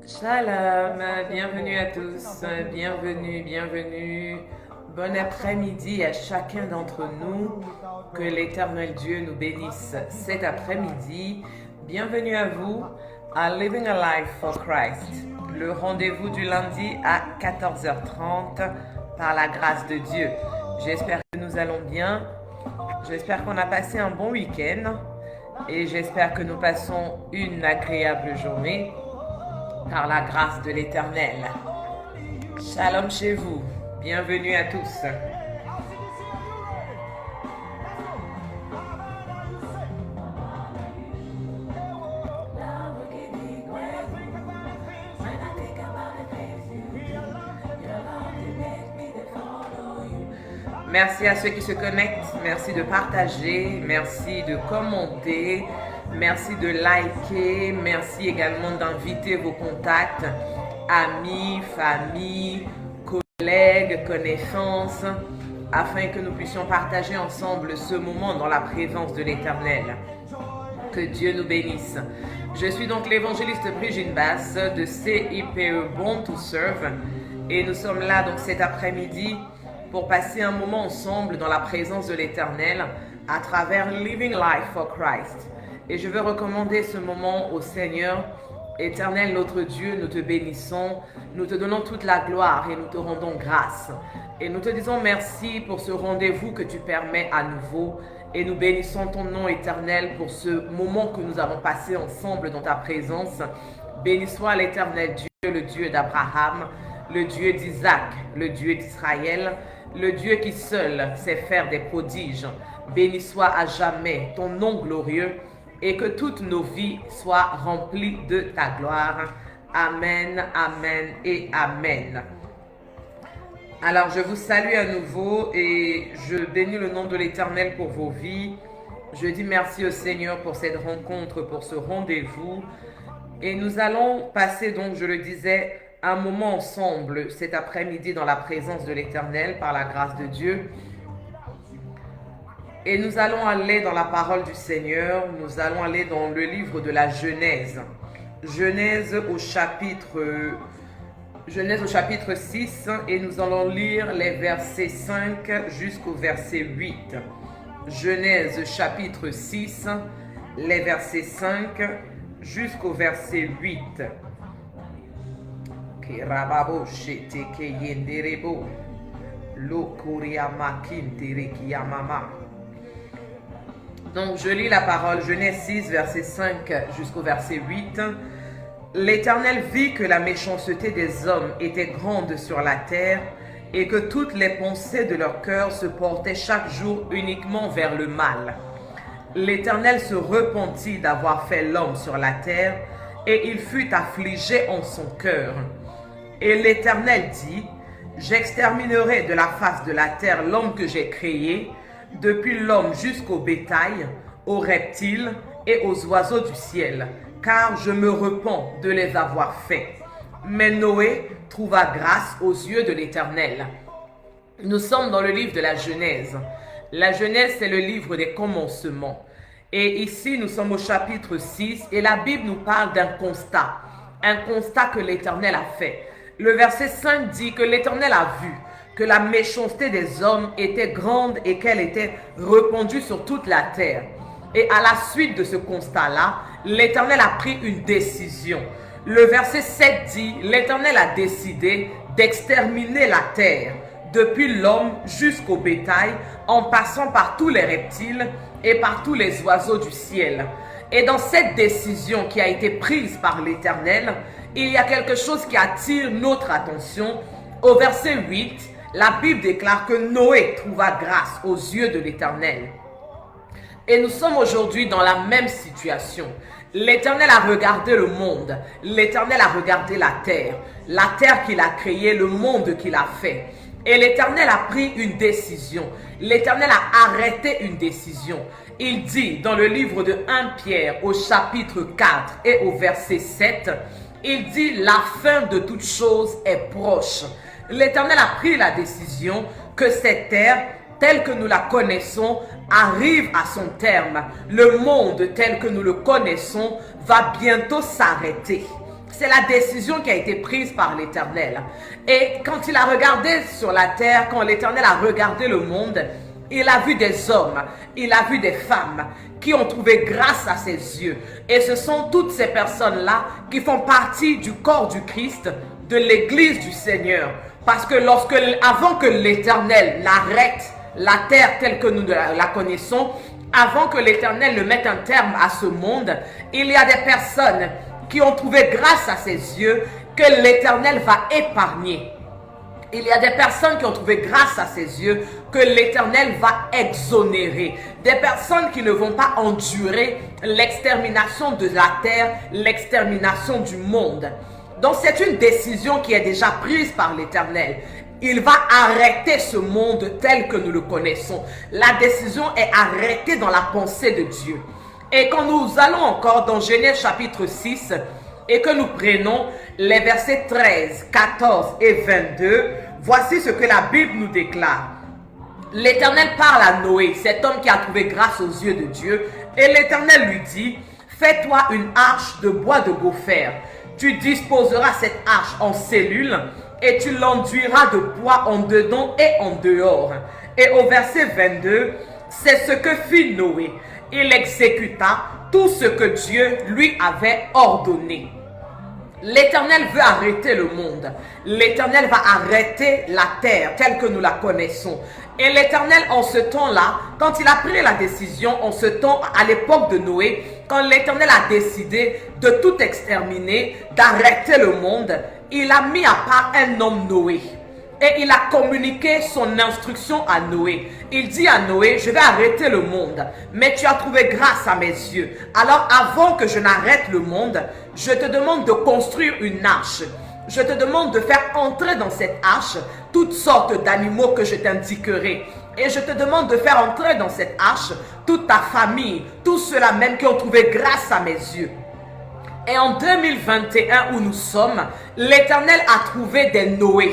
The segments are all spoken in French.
Shalom, bienvenue à tous, bienvenue. Bon après-midi à chacun d'entre nous. Que l'Éternel Dieu nous bénisse cet après-midi. Bienvenue à vous à Living a Life for Christ, le rendez-vous du lundi à 14h30 par la grâce de Dieu. J'espère que nous allons bien. J'espère qu'on a passé un bon week-end et j'espère que nous passons une agréable journée par la grâce de l'Éternel. Shalom chez vous. Bienvenue à tous. Merci à ceux qui se connectent. Merci de partager. Merci de commenter. Merci de liker. Merci également d'inviter vos contacts, amis, famille, collègues, connaissances, afin que nous puissions partager ensemble ce moment dans la présence de l'Éternel. Que Dieu nous bénisse. Je suis donc l'évangéliste Brigitte Basse de CIPE Born to Serve et nous sommes là donc cet après-midi pour passer un moment ensemble dans la présence de l'Éternel à travers Living Life for Christ. Et je veux recommander ce moment au Seigneur. Éternel notre Dieu, nous te bénissons, nous te donnons toute la gloire et nous te rendons grâce. Et nous te disons merci pour ce rendez-vous que tu permets à nouveau. Et nous bénissons ton nom éternel pour ce moment que nous avons passé ensemble dans ta présence. Béni soit l'Éternel Dieu, le Dieu d'Abraham, le Dieu d'Isaac, le Dieu d'Israël, le Dieu qui seul sait faire des prodiges. Béni soit à jamais ton nom glorieux et que toutes nos vies soient remplies de ta gloire. Amen, amen et amen. Alors je vous salue à nouveau et je bénis le nom de l'Éternel pour vos vies. Je dis merci au Seigneur pour cette rencontre, pour ce rendez-vous. Et nous allons passer donc, je le disais, un moment ensemble cet après-midi dans la présence de l'Éternel par la grâce de Dieu. Et nous allons aller dans la parole du Seigneur, nous allons aller dans le livre de la Genèse. Genèse au chapitre 6 et nous allons lire les versets 5 jusqu'au verset 8. Genèse chapitre 6, les versets 5 jusqu'au verset 8. Donc je lis la parole, Genèse 6, verset 5 jusqu'au verset 8. L'Éternel vit que la méchanceté des hommes était grande sur la terre et que toutes les pensées de leur cœur se portaient chaque jour uniquement vers le mal. L'Éternel se repentit d'avoir fait l'homme sur la terre et il fut affligé en son cœur. Et l'Éternel dit, j'exterminerai de la face de la terre l'homme que j'ai créé, depuis l'homme jusqu'au bétail, aux reptiles et aux oiseaux du ciel, car je me repens de les avoir faits. Mais Noé trouva grâce aux yeux de l'Éternel. Nous sommes dans le livre de la Genèse. La Genèse, c'est le livre des commencements. Et ici, nous sommes au chapitre 6 et la Bible nous parle d'un constat que l'Éternel a fait. Le verset 5 dit que l'Éternel a vu que la méchanceté des hommes était grande et qu'elle était répandue sur toute la terre. Et à la suite de ce constat-là, l'Éternel a pris une décision. Le verset 7 dit, l'Éternel a décidé d'exterminer la terre, depuis l'homme jusqu'au bétail, en passant par tous les reptiles et par tous les oiseaux du ciel. Et dans cette décision qui a été prise par l'Éternel, il y a quelque chose qui attire notre attention. Au verset 8, la Bible déclare que Noé trouva grâce aux yeux de l'Éternel. Et nous sommes aujourd'hui dans la même situation. L'Éternel a regardé le monde, l'Éternel a regardé la terre qu'il a créée, le monde qu'il a fait. Et l'Éternel a pris une décision. L'Éternel a arrêté une décision. Il dit dans le livre de 1 Pierre au chapitre 4 et au verset 7, il dit la fin de toute chose est proche. L'Éternel a pris la décision que cette terre, telle que nous la connaissons, arrive à son terme. Le monde tel que nous le connaissons va bientôt s'arrêter. C'est la décision qui a été prise par l'Éternel. Et quand il a regardé sur la terre, quand l'Éternel a regardé le monde, il a vu des hommes, il a vu des femmes qui ont trouvé grâce à ses yeux. Et ce sont toutes ces personnes-là qui font partie du corps du Christ, de l'Église du Seigneur. Parce que avant que l'Éternel n'arrête la terre telle que nous la connaissons, avant que l'Éternel ne mette un terme à ce monde, il y a des personnes qui ont trouvé grâce à ses yeux que l'Éternel va épargner. Il y a des personnes qui ont trouvé grâce à ses yeux que l'Éternel va exonérer. Des personnes qui ne vont pas endurer l'extermination de la terre, l'extermination du monde. Donc c'est une décision qui est déjà prise par l'Éternel. Il va arrêter ce monde tel que nous le connaissons. La décision est arrêtée dans la pensée de Dieu. Et quand nous allons encore dans Genèse chapitre 6 et que nous prenons les versets 13, 14 et 22, voici ce que la Bible nous déclare. L'Éternel parle à Noé, cet homme qui a trouvé grâce aux yeux de Dieu, et l'Éternel lui dit, fais-toi une arche de bois de gopher. Tu disposeras cette arche en cellules et tu l'enduiras de bois en dedans et en dehors. Et au verset 22, c'est ce que fit Noé. Il exécuta tout ce que Dieu lui avait ordonné. L'Éternel veut arrêter le monde. L'Éternel va arrêter la terre telle que nous la connaissons. Et l'Éternel, en ce temps-là, quand il a pris la décision, en ce temps, à l'époque de Noé, quand l'Éternel a décidé de tout exterminer, d'arrêter le monde, il a mis à part un homme Noé. Et il a communiqué son instruction à Noé. Il dit à Noé, je vais arrêter le monde, mais tu as trouvé grâce à mes yeux. Alors avant que je n'arrête le monde, je te demande de construire une arche. Je te demande de faire entrer dans cette arche toutes sortes d'animaux que je t'indiquerai. Et je te demande de faire entrer dans cette arche toute ta famille, tous ceux-là même qui ont trouvé grâce à mes yeux. Et en 2021 où nous sommes, l'Éternel a trouvé des Noé.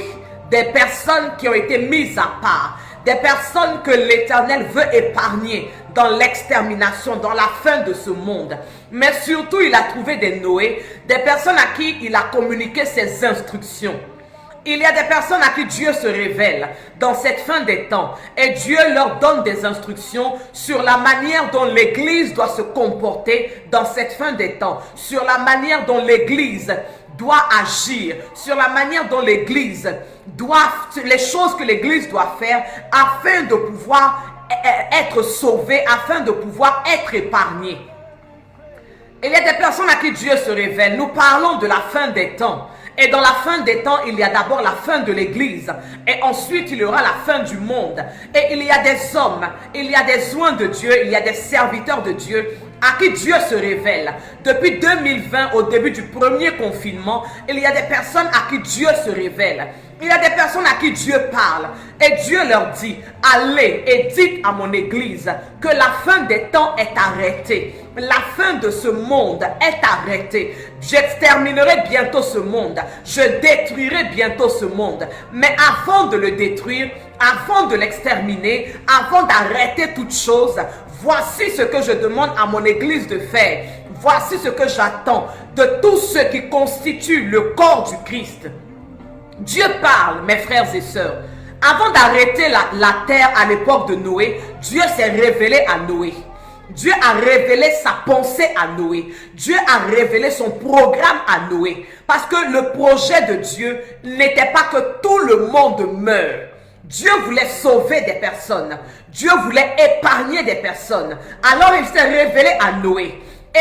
Des personnes qui ont été mises à part, des personnes que l'Éternel veut épargner dans l'extermination, dans la fin de ce monde. Mais surtout, il a trouvé des Noé, des personnes à qui il a communiqué ses instructions. Il y a des personnes à qui Dieu se révèle dans cette fin des temps et Dieu leur donne des instructions sur la manière dont l'Église doit se comporter dans cette fin des temps, sur la manière dont l'Église doit agir, sur la manière dont l'Église doit, les choses que l'Église doit faire afin de pouvoir être sauvée, afin de pouvoir être épargnée. Il y a des personnes à qui Dieu se révèle. Nous parlons de la fin des temps. Et dans la fin des temps, il y a d'abord la fin de l'Église. Et ensuite, il y aura la fin du monde. Et il y a des hommes, il y a des oints de Dieu, il y a des serviteurs de Dieu à qui Dieu se révèle. Depuis 2020, au début du premier confinement, il y a des personnes à qui Dieu se révèle. Il y a des personnes à qui Dieu parle. Et Dieu leur dit, allez et dites à mon Église que la fin des temps est arrêtée. La fin de ce monde est arrêtée. J'exterminerai bientôt ce monde. Je détruirai bientôt ce monde. Mais avant de le détruire, avant de l'exterminer, avant d'arrêter toute chose, voici ce que je demande à mon Église de faire. Voici ce que j'attends de tous ceux qui constituent le corps du Christ. Dieu parle, mes frères et sœurs. Avant d'arrêter la terre à l'époque de Noé, Dieu s'est révélé à Noé. Dieu a révélé sa pensée à Noé. Dieu a révélé son programme à Noé. Parce que le projet de Dieu n'était pas que tout le monde meure. Dieu voulait sauver des personnes. Dieu voulait épargner des personnes. Alors il s'est révélé à Noé. Et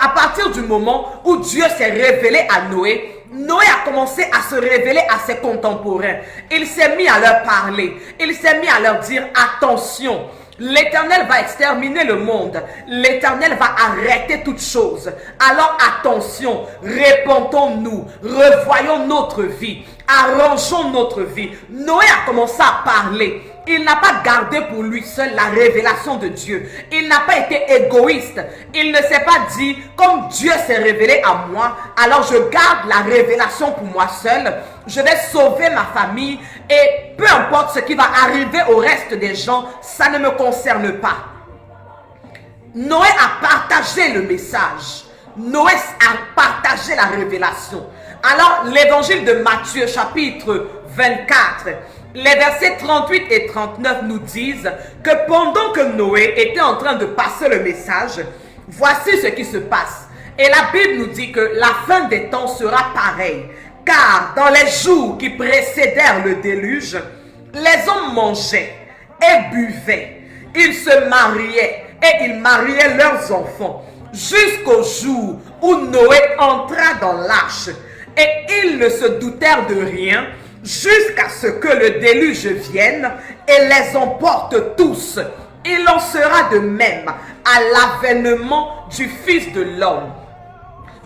à partir du moment où Dieu s'est révélé à Noé, Noé a commencé à se révéler à ses contemporains. Il s'est mis à leur parler. Il s'est mis à leur dire attention. L'Éternel va exterminer le monde. L'Éternel va arrêter toutes choses. Alors attention, répondons-nous, revoyons notre vie, arrangeons notre vie. Noé a commencé à parler. Il n'a pas gardé pour lui seul la révélation de Dieu. Il n'a pas été égoïste. Il ne s'est pas dit, comme Dieu s'est révélé à moi, alors je garde la révélation pour moi seul. Je vais sauver ma famille et peu importe ce qui va arriver au reste des gens, ça ne me concerne pas. Noé a partagé le message. Noé a partagé la révélation. Alors, l'évangile de Matthieu, chapitre 24, les versets 38 et 39 nous disent que pendant que Noé était en train de passer le message, voici ce qui se passe. Et la Bible nous dit que la fin des temps sera pareille. Car dans les jours qui précédèrent le déluge, les hommes mangeaient et buvaient. Ils se mariaient et ils mariaient leurs enfants. Jusqu'au jour où Noé entra dans l'arche. Et ils ne se doutèrent de rien jusqu'à ce que le déluge vienne et les emporte tous. Il en sera de même à l'avènement du Fils de l'homme.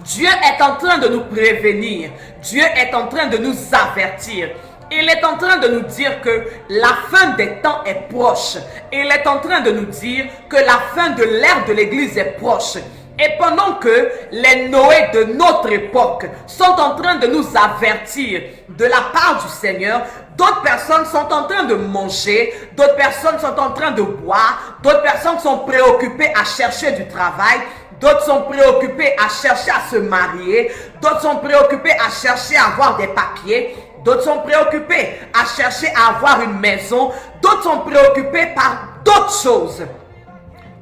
Dieu est en train de nous prévenir. Dieu est en train de nous avertir. Il est en train de nous dire que la fin des temps est proche. Il est en train de nous dire que la fin de l'ère de l'Église est proche. Et pendant que les Noé de notre époque sont en train de nous avertir de la part du Seigneur, d'autres personnes sont en train de manger, d'autres personnes sont en train de boire, d'autres personnes sont préoccupées à chercher du travail, d'autres sont préoccupés à chercher à se marier, d'autres sont préoccupés à chercher à avoir des papiers, d'autres sont préoccupés à chercher à avoir une maison, d'autres sont préoccupés par d'autres choses.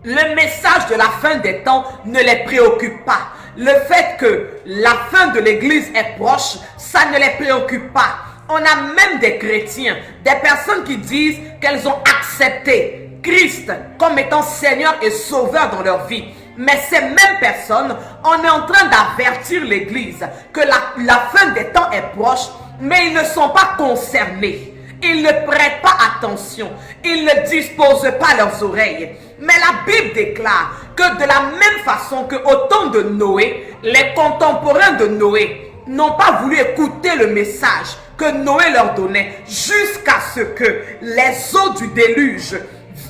Le message de la fin des temps ne les préoccupe pas. Le fait que la fin de l'Église est proche, ça ne les préoccupe pas. On a même des chrétiens, des personnes qui disent qu'elles ont accepté Christ comme étant Seigneur et Sauveur dans leur vie. Mais ces mêmes personnes, on est en train d'avertir l'Église que la fin des temps est proche, mais ils ne sont pas concernés. Ils ne prêtent pas attention. Ils ne disposent pas leurs oreilles. Mais la Bible déclare que de la même façon qu'au temps de Noé, les contemporains de Noé n'ont pas voulu écouter le message que Noé leur donnait jusqu'à ce que les eaux du déluge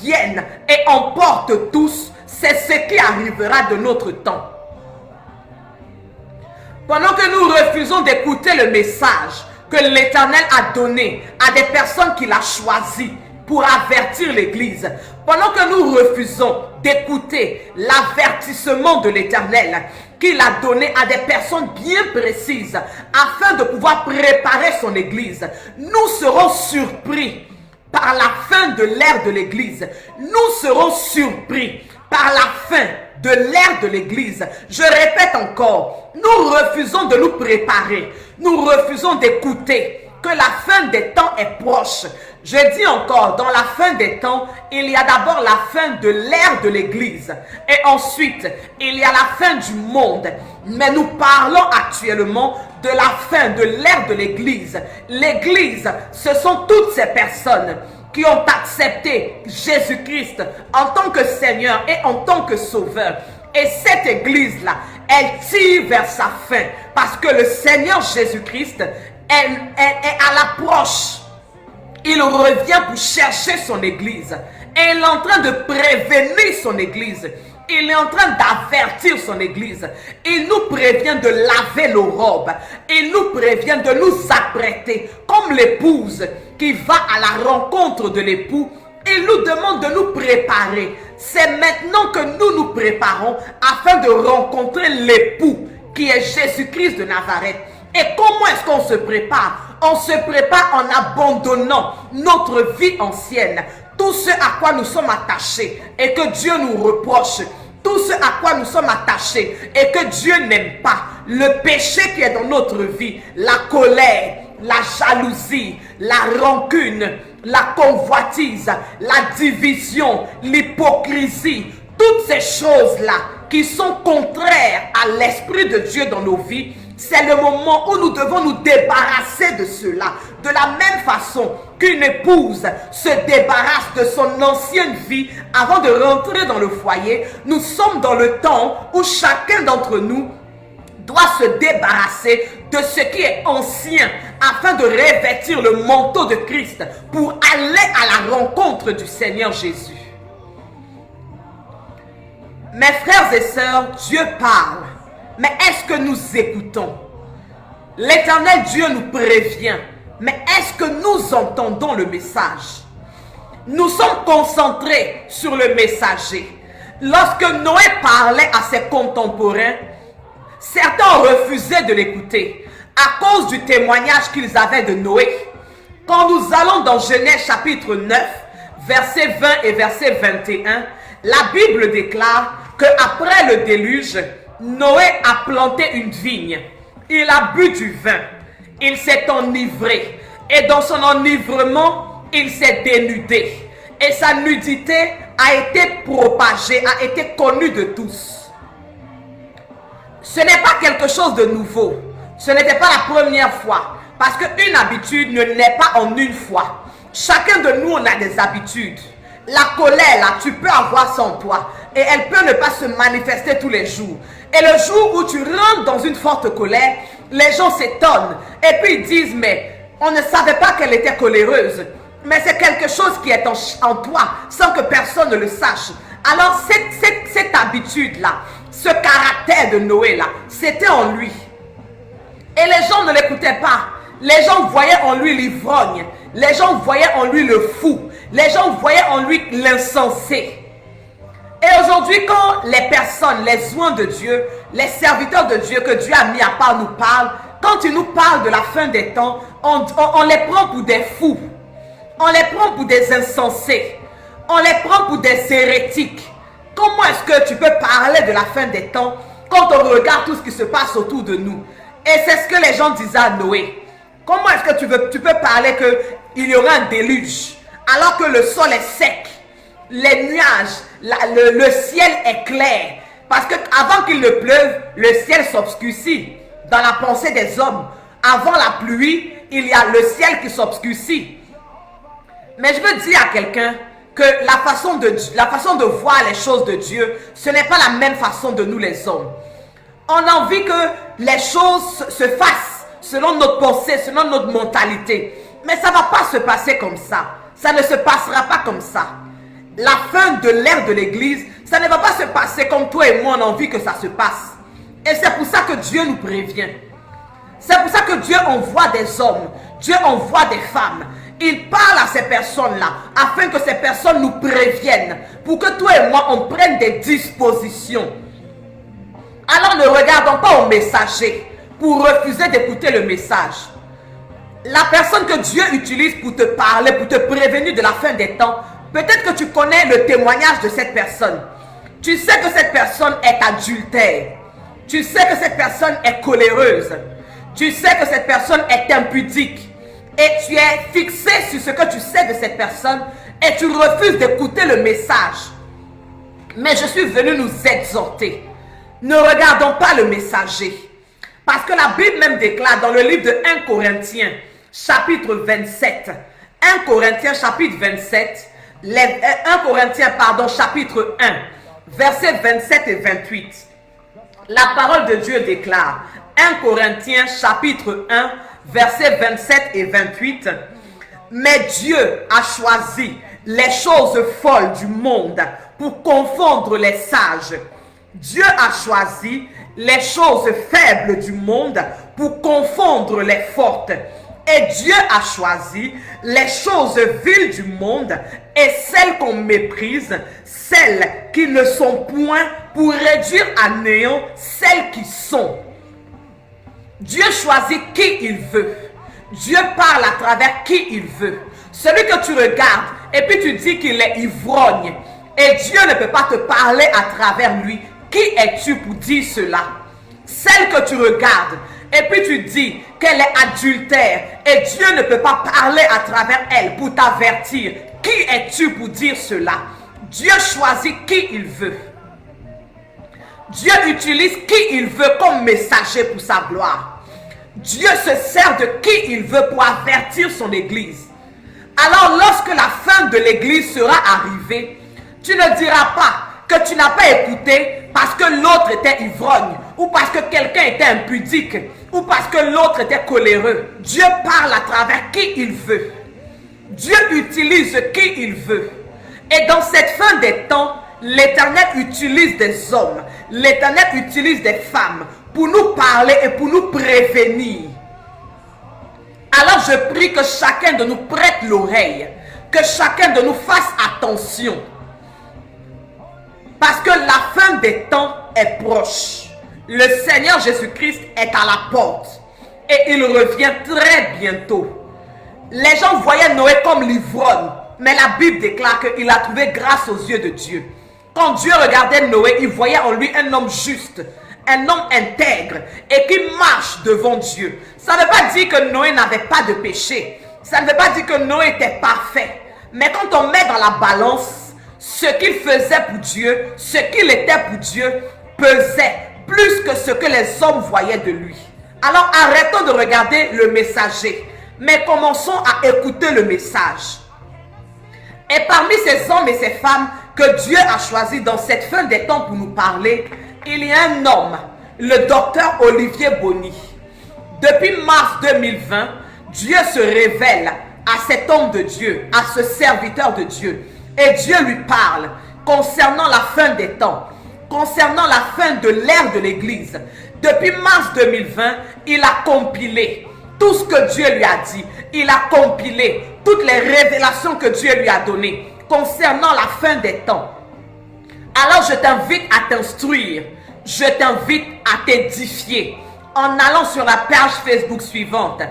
viennent et emportent tous. C'est ce qui arrivera de notre temps. Pendant que nous refusons d'écouter le message que l'Éternel a donné à des personnes qu'il a choisies pour avertir l'Église, pendant que nous refusons d'écouter l'avertissement de l'Éternel qu'il a donné à des personnes bien précises afin de pouvoir préparer son Église, nous serons surpris par la fin de l'ère de l'Église. Nous serons surpris par la fin de l'ère de l'Église. Je répète encore, nous refusons de nous préparer. Nous refusons d'écouter que la fin des temps est proche. Je dis encore, dans la fin des temps, il y a d'abord la fin de l'ère de l'Église. Et ensuite, il y a la fin du monde. Mais nous parlons actuellement de la fin de l'ère de l'Église. L'Église, ce sont toutes ces personnes qui ont accepté Jésus-Christ en tant que Seigneur et en tant que Sauveur. Et cette Église-là, elle tire vers sa fin parce que le Seigneur Jésus-Christ est à l'approche. Il revient pour chercher son Église. Et il est en train de prévenir son Église. Il est en train d'avertir son Église. Il nous prévient de laver nos robes. Il nous prévient de nous apprêter comme l'épouse qui va à la rencontre de l'époux. Il nous demande de nous préparer. C'est maintenant que nous nous préparons afin de rencontrer l'époux qui est Jésus-Christ de Nazareth. Et comment est-ce qu'on se prépare? On se prépare en abandonnant notre vie ancienne, tout ce à quoi nous sommes attachés et que Dieu nous reproche, tout ce à quoi nous sommes attachés et que Dieu n'aime pas, le péché qui est dans notre vie, la colère, la jalousie, la rancune, la convoitise, la division, l'hypocrisie, toutes ces choses-là qui sont contraires à l'Esprit de Dieu dans nos vies. C'est le moment où nous devons nous débarrasser de cela. De la même façon qu'une épouse se débarrasse de son ancienne vie avant de rentrer dans le foyer, nous sommes dans le temps où chacun d'entre nous doit se débarrasser de ce qui est ancien afin de revêtir le manteau de Christ pour aller à la rencontre du Seigneur Jésus. Mes frères et sœurs, Dieu parle. Mais est-ce que nous écoutons? L'Éternel Dieu nous prévient. Mais est-ce que nous entendons le message? Nous sommes concentrés sur le messager. Lorsque Noé parlait à ses contemporains, Certains ont refusé de l'écouter à cause du témoignage qu'ils avaient de Noé. Quand nous allons dans Genèse chapitre 9, verset 20 et verset 21, la Bible déclare qu'après le déluge, Noé a planté une vigne. Il a bu du vin. Il s'est enivré. Et dans son enivrement, il s'est dénudé. Et sa nudité a été propagée, a été connue de tous. Ce n'est pas quelque chose de nouveau. Ce n'était pas la première fois. Parce qu'une habitude ne naît pas en une fois. Chacun de nous, on a des habitudes. La colère, là, tu peux avoir ça en toi. Et elle peut ne pas se manifester tous les jours. Et le jour où tu rentres dans une forte colère, les gens s'étonnent. Et puis ils disent, mais on ne savait pas qu'elle était coléreuse. Mais c'est quelque chose qui est en toi, sans que personne ne le sache. Alors cette habitude-là, ce caractère de Noé-là, c'était en lui. Et les gens ne l'écoutaient pas. Les gens voyaient en lui l'ivrogne. Les gens voyaient en lui le fou. Les gens voyaient en lui l'insensé. Et aujourd'hui, quand les personnes, les oints de Dieu, les serviteurs de Dieu que Dieu a mis à part nous parlent, quand ils nous parlent de la fin des temps, on les prend pour des fous. On les prend pour des insensés. On les prend pour des hérétiques. Comment est-ce que tu peux parler de la fin des temps quand on regarde tout ce qui se passe autour de nous? Et c'est ce que les gens disaient à Noé. Comment est-ce que tu peux parler qu'il y aura un déluge alors que le sol est sec, les nuages, le ciel est clair? Parce qu'avant qu'il ne pleuve, le ciel s'obscurcit dans la pensée des hommes. Avant la pluie, il y a le ciel qui s'obscurcit. Mais je veux dire à quelqu'un que la façon de voir les choses de Dieu, ce n'est pas la même façon de nous les hommes. On a envie que les choses se fassent selon notre pensée, selon notre mentalité. Mais ça ne va pas se passer comme ça. Ça ne se passera pas comme ça. La fin de l'ère de l'église, ça ne va pas se passer comme toi et moi on a envie que ça se passe. Et c'est pour ça que Dieu nous prévient. C'est pour ça que Dieu envoie des hommes. Dieu envoie des femmes. Il parle à ces personnes-là afin que ces personnes nous préviennent. Pour que toi et moi on prenne des dispositions. Alors ne regardons pas au messager pour refuser d'écouter le message. La personne que Dieu utilise pour te parler, pour te prévenir de la fin des temps, peut-être que tu connais le témoignage de cette personne. Tu sais que cette personne est adultère. Tu sais que cette personne est coléreuse. Tu sais que cette personne est impudique. Et tu es fixé sur ce que tu sais de cette personne et tu refuses d'écouter le message. Mais je suis venu nous exhorter. Ne regardons pas le messager. Parce que la Bible même déclare dans le livre de 1 Corinthiens, chapitre 27. 1 Corinthiens, chapitre 27. 1 Corinthiens, chapitre 1, versets 27 et 28. La parole de Dieu déclare, 1 Corinthiens, chapitre 1, versets 27 et 28. Mais Dieu a choisi les choses folles du monde pour confondre les sages. Dieu a choisi les choses faibles du monde pour confondre les fortes. Et Dieu a choisi les choses viles du monde et celles qu'on méprise, celles qui ne sont point, pour réduire à néant celles qui sont. Dieu choisit qui il veut. Dieu parle à travers qui il veut. Celui que tu regardes et puis tu dis qu'il est ivrogne et Dieu ne peut pas te parler à travers lui. Qui es-tu pour dire cela? Celle que tu regardes et puis tu dis qu'elle est adultère et Dieu ne peut pas parler à travers elle pour t'avertir. Qui es-tu pour dire cela? Dieu choisit qui il veut. Dieu utilise qui il veut comme messager pour sa gloire. Dieu se sert de qui il veut pour avertir son église. Alors lorsque la fin de l'église sera arrivée, tu ne diras pas que tu n'as pas écouté parce que l'autre était ivrogne, ou parce que quelqu'un était impudique, ou parce que l'autre était coléreux. Dieu parle à travers qui il veut. Dieu utilise qui il veut. Et dans cette fin des temps, l'Éternel utilise des hommes, l'Éternel utilise des femmes pour nous parler et pour nous prévenir. Alors je prie que chacun de nous prête l'oreille, que chacun de nous fasse attention. Parce que la fin des temps est proche. Le Seigneur Jésus-Christ est à la porte et il revient très bientôt. Les gens voyaient Noé comme l'ivrogne, mais la Bible déclare qu'il a trouvé grâce aux yeux de Dieu. Quand Dieu regardait Noé, il voyait en lui un homme juste, un homme intègre et qui marche devant Dieu. Ça ne veut pas dire que Noé n'avait pas de péché. Ça ne veut pas dire que Noé était parfait. Mais quand on met dans la balance ce qu'il faisait pour Dieu, ce qu'il était pour Dieu, pesait plus que ce que les hommes voyaient de lui. Alors arrêtons de regarder le messager, mais commençons à écouter le message. Et parmi ces hommes et ces femmes que Dieu a choisis dans cette fin des temps pour nous parler, il y a un homme, le docteur Olivier Bonny. Depuis mars 2020, Dieu se révèle à cet homme de Dieu, à ce serviteur de Dieu. Et Dieu lui parle concernant la fin des temps, concernant la fin de l'ère de l'Église. Depuis mars 2020, il a compilé tout ce que Dieu lui a dit. Il a compilé toutes les révélations que Dieu lui a données concernant la fin des temps. Alors je t'invite à t'instruire, je t'invite à t'édifier en allant sur la page Facebook suivante.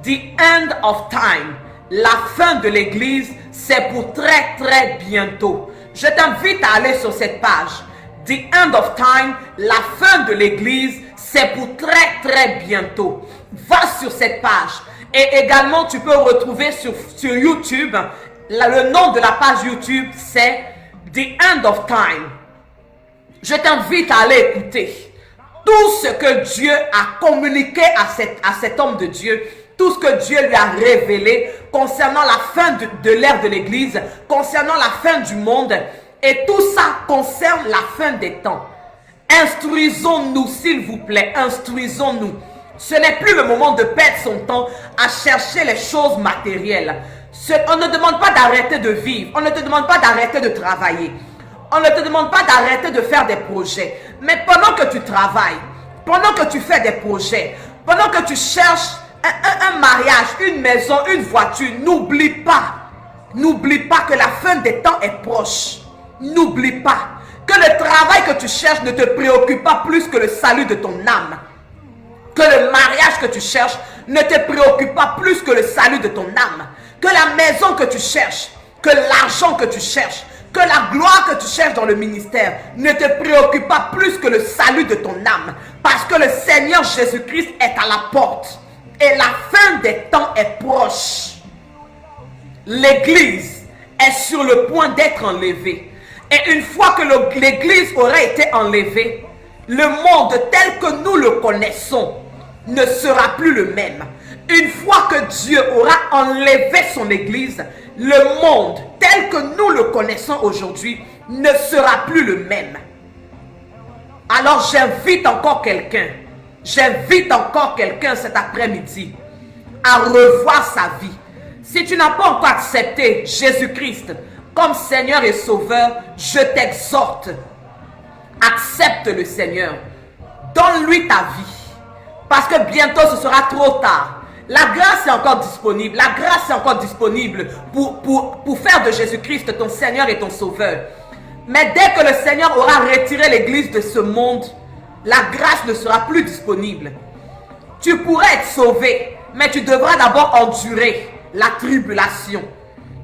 The End of Time, la fin de l'Église, c'est pour très bientôt. Je t'invite à aller sur cette page. The End of Time, la fin de l'Église, c'est pour très bientôt. Va sur cette page. Et également, tu peux retrouver sur YouTube, le nom de la page YouTube, c'est The End of Time. Je t'invite à aller écouter tout ce que Dieu a communiqué à cet homme de Dieu, tout ce que Dieu lui a révélé concernant la fin de l'ère de l'Église, concernant la fin du monde, et tout ça concerne la fin des temps. Instruisons-nous, s'il vous plaît, instruisons-nous. Ce n'est plus le moment de perdre son temps à chercher les choses matérielles. On ne demande pas d'arrêter de vivre, on ne te demande pas d'arrêter de travailler. On ne te demande pas d'arrêter de faire des projets. Mais pendant que tu travailles, pendant que tu fais des projets, pendant que tu cherches un mariage, une maison, une voiture, n'oublie pas que la fin des temps est proche. N'oublie pas que le travail que tu cherches ne te préoccupe pas plus que le salut de ton âme. Que le mariage que tu cherches ne te préoccupe pas plus que le salut de ton âme. Que la maison que tu cherches, que l'argent que tu cherches, que la gloire que tu cherches dans le ministère ne te préoccupe pas plus que le salut de ton âme. Parce que le Seigneur Jésus-Christ est à la porte. Et la fin des temps est proche. L'Église est sur le point d'être enlevée. Et une fois que l'Église aura été enlevée, le monde tel que nous le connaissons ne sera plus le même. Une fois que Dieu aura enlevé son Église, le monde tel que nous le connaissons aujourd'hui ne sera plus le même. Alors j'invite encore quelqu'un cet après-midi à revoir sa vie. Si tu n'as pas encore accepté Jésus-Christ comme Seigneur et Sauveur, je t'exhorte, accepte le Seigneur, donne-lui ta vie, parce que bientôt ce sera trop tard. La grâce est encore disponible, pour faire de Jésus-Christ ton Seigneur et ton Sauveur. Mais dès que le Seigneur aura retiré l'Église de ce monde, la grâce ne sera plus disponible. Tu pourrais être sauvé, mais tu devras d'abord endurer la tribulation.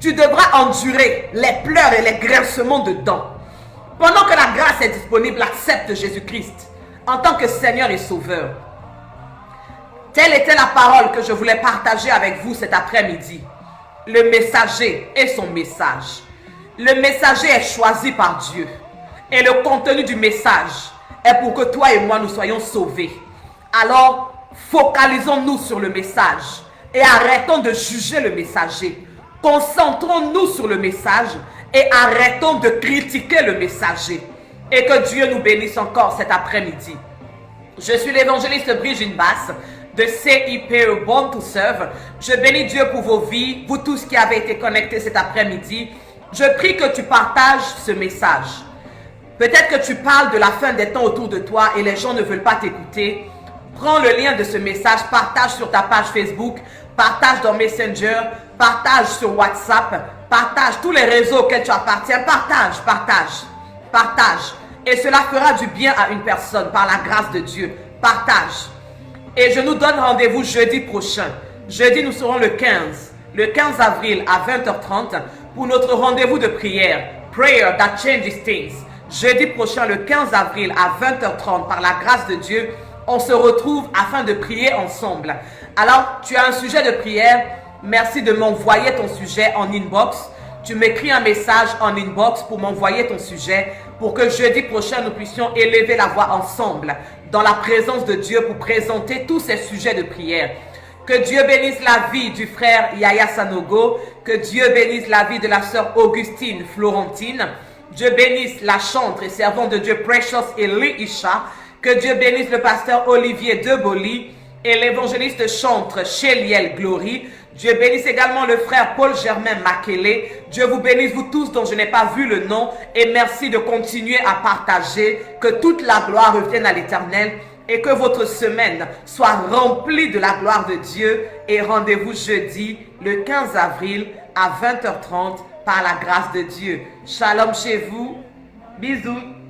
Tu devras endurer les pleurs et les grincements de dents. Pendant que la grâce est disponible, accepte Jésus-Christ en tant que Seigneur et Sauveur. Telle était la parole que je voulais partager avec vous cet après-midi. Le messager et son message. Le messager est choisi par Dieu. Et le contenu du message est pour que toi et moi nous soyons sauvés. Alors, focalisons-nous sur le message et arrêtons de juger le messager. Concentrons-nous sur le message et arrêtons de critiquer le messager. Et que Dieu nous bénisse encore cet après-midi. Je suis l'évangéliste Brigitte Basse de CIPE Born to Serve. Je bénis Dieu pour vos vies, vous tous qui avez été connectés cet après-midi. Je prie que tu partages ce message. Peut-être que tu parles de la fin des temps autour de toi et les gens ne veulent pas t'écouter. Prends le lien de ce message, partage sur ta page Facebook, partage dans Messenger, partage sur WhatsApp, partage tous les réseaux auxquels tu appartiens, partage. Et cela fera du bien à une personne par la grâce de Dieu. Partage. Et je nous donne rendez-vous jeudi prochain. Jeudi, nous serons le 15 avril à 20h30 pour notre rendez-vous de prière. Prayer that changes things. Jeudi prochain, le 15 avril à 20h30, par la grâce de Dieu, on se retrouve afin de prier ensemble. Alors, tu as un sujet de prière. Merci de m'envoyer ton sujet en inbox. Tu m'écris un message en inbox pour m'envoyer ton sujet pour que jeudi prochain, nous puissions élever la voix ensemble dans la présence de Dieu pour présenter tous ces sujets de prière. Que Dieu bénisse la vie du frère Yaya Sanogo. Que Dieu bénisse la vie de la sœur Augustine Florentine. Dieu bénisse la chantre et servante de Dieu Precious Eli Isha. Que Dieu bénisse le pasteur Olivier Deboli et l'évangéliste chantre Chéliel Glory. Dieu bénisse également le frère Paul-Germain Makele. Dieu vous bénisse, vous tous dont je n'ai pas vu le nom. Et merci de continuer à partager. Que toute la gloire revienne à l'Éternel. Et que votre semaine soit remplie de la gloire de Dieu. Et rendez-vous jeudi, le 15 avril, à 20h30, par la grâce de Dieu. Shalom chez vous. Bisous.